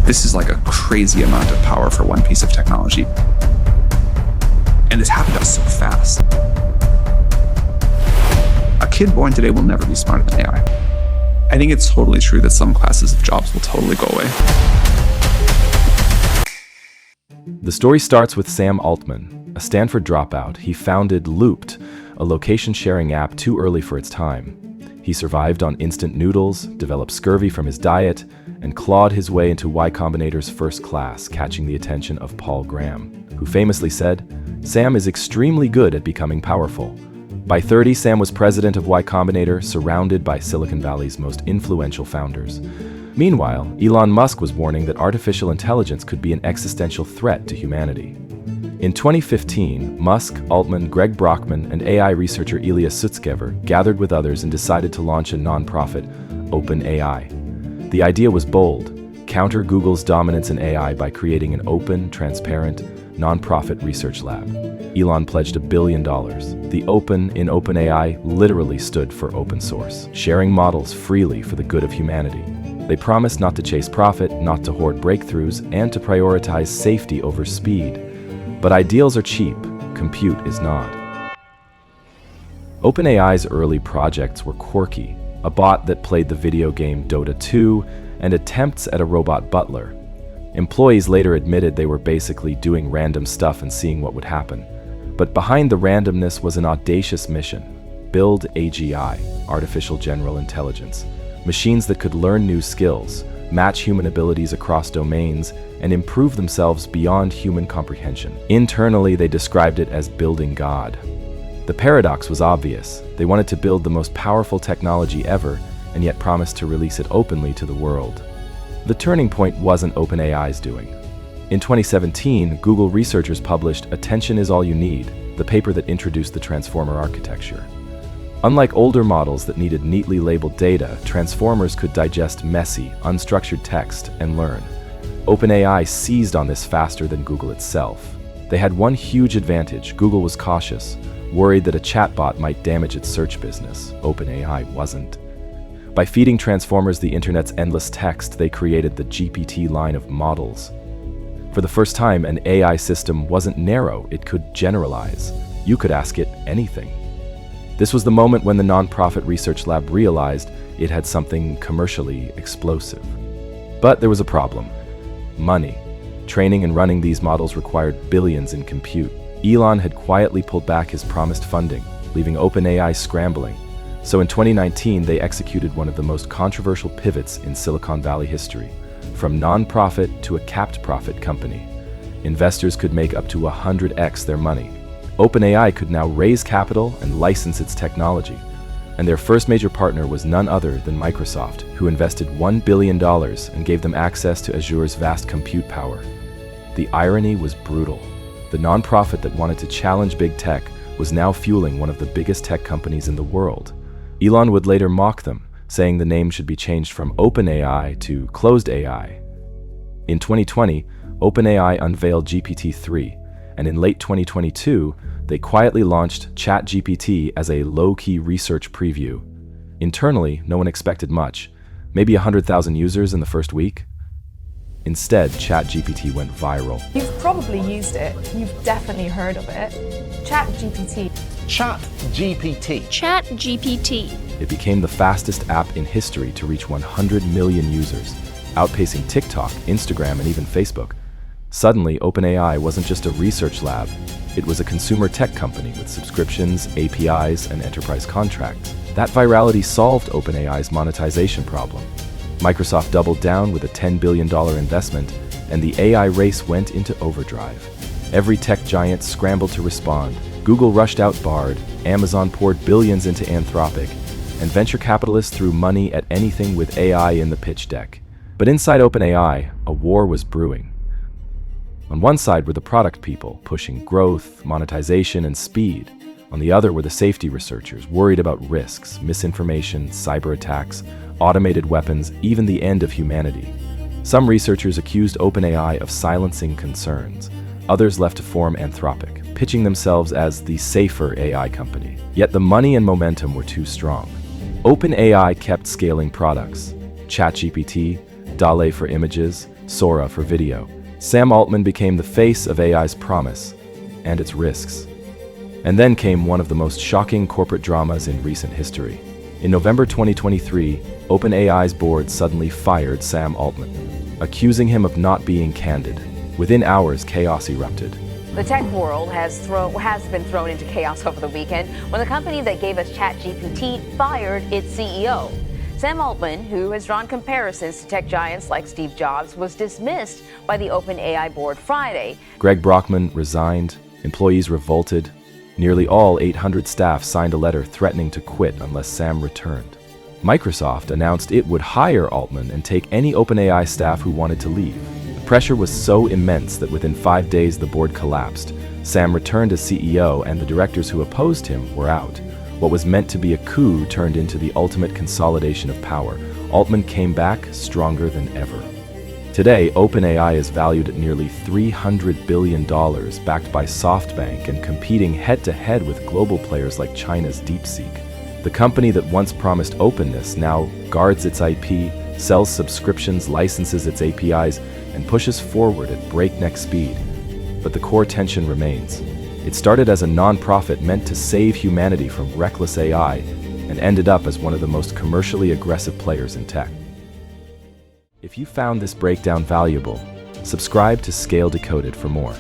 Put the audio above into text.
This is like a crazy amount of power for one piece of technology. And this happened to us so fast. A kid born today will never be smarter than AI. I think it's totally true that some classes of jobs will totally go away. The story starts with Sam Altman, a Stanford dropout. He founded Loopt, a location-sharing app too early for its time. He survived on instant noodles, developed scurvy from his diet, and clawed his way into Y Combinator's first class, catching the attention of Paul Graham, who famously said, "Sam is extremely good at becoming powerful." By 30, Sam was president of Y Combinator, surrounded by Silicon Valley's most influential founders. Meanwhile, Elon Musk was warning that artificial intelligence could be an existential threat to humanity. In 2015, Musk, Altman, Greg Brockman, and AI researcher Sutskever gathered with others and decided to launch a nonprofit, OpenAI. The idea was bold: counter Google's dominance in AI by creating an open, transparent, nonprofit research lab. Elon pledged $1 billion. The open in OpenAI literally stood for open source, sharing models freely for the good of humanity. They promised not to chase profit, not to hoard breakthroughs, and to prioritize safety over speed. But ideals are cheap, compute is not. OpenAI's early projects were quirky: a bot that played the video game Dota 2, and attempts at a robot butler. Employees later admitted they were basically doing random stuff and seeing what would happen. But behind the randomness was an audacious mission: build AGI, artificial general intelligence, machines that could learn new skills, match human abilities across domains, and improve themselves beyond human comprehension. Internally, they described it as building God. The paradox was obvious. They wanted to build the most powerful technology ever, and yet promised to release it openly to the world. The turning point wasn't OpenAI's doing. In 2017, Google researchers published Attention is All You Need, the paper that introduced the transformer architecture. Unlike older models that needed neatly labeled data, transformers could digest messy, unstructured text and learn. OpenAI seized on this faster than Google itself. They had one huge advantage: Google was cautious, worried that a chatbot might damage its search business. OpenAI wasn't. By feeding transformers the internet's endless text, they created the GPT line of models. For the first time, an AI system wasn't narrow, it could generalize. You could ask it anything. This was the moment when the nonprofit research lab realized it had something commercially explosive. But there was a problem: money. Training and running these models required billions in compute. Elon had quietly pulled back his promised funding, leaving OpenAI scrambling. So in 2019, they executed one of the most controversial pivots in Silicon Valley history. From non-profit to a capped profit company, investors could make up to 100x their money. OpenAI could now raise capital and license its technology. And their first major partner was none other than Microsoft, who invested $1 billion and gave them access to Azure's vast compute power. The irony was brutal. The nonprofit that wanted to challenge big tech was now fueling one of the biggest tech companies in the world. Elon would later mock them, saying the name should be changed from OpenAI to Closed AI. In 2020, OpenAI unveiled GPT-3, and in late 2022, they quietly launched ChatGPT as a low-key research preview. Internally, no one expected much, maybe 100,000 users in the first week. Instead, ChatGPT went viral. You've probably used it. You've definitely heard of it. ChatGPT. ChatGPT. ChatGPT. It became the fastest app in history to reach 100 million users, outpacing TikTok, Instagram, and even Facebook. Suddenly, OpenAI wasn't just a research lab. It was a consumer tech company with subscriptions, APIs, and enterprise contracts. That virality solved OpenAI's monetization problem. Microsoft doubled down with a $10 billion investment, and the AI race went into overdrive. Every tech giant scrambled to respond. Google rushed out Bard, Amazon poured billions into Anthropic, and venture capitalists threw money at anything with AI in the pitch deck. But inside OpenAI, a war was brewing. On one side were the product people, pushing growth, monetization, and speed. On the other were the safety researchers, worried about risks, misinformation, cyber attacks, automated weapons, even the end of humanity. Some researchers accused OpenAI of silencing concerns. Others left to form Anthropic, pitching themselves as the safer AI company. Yet the money and momentum were too strong. OpenAI kept scaling products: ChatGPT, DALL-E for images, Sora for video. Sam Altman became the face of AI's promise and its risks. And then came one of the most shocking corporate dramas in recent history. In November 2023, OpenAI's board suddenly fired Sam Altman, accusing him of not being candid. Within hours, chaos erupted. The tech world has been thrown into chaos over the weekend when the company that gave us ChatGPT fired its CEO. Sam Altman, who has drawn comparisons to tech giants like Steve Jobs, was dismissed by the OpenAI board Friday. Greg Brockman resigned, employees revolted. Nearly all 800 staff signed a letter threatening to quit unless Sam returned. Microsoft announced it would hire Altman and take any OpenAI staff who wanted to leave. The pressure was so immense that within 5 days the board collapsed. Sam returned as CEO and the directors who opposed him were out. What was meant to be a coup turned into the ultimate consolidation of power. Altman came back stronger than ever. Today, OpenAI is valued at nearly $300 billion, backed by SoftBank and competing head-to-head with global players like China's DeepSeek. The company that once promised openness now guards its IP, sells subscriptions, licenses its APIs, and pushes forward at breakneck speed. But the core tension remains. It started as a non-profit meant to save humanity from reckless AI and ended up as one of the most commercially aggressive players in tech. If you found this breakdown valuable, subscribe to Scale Decoded for more.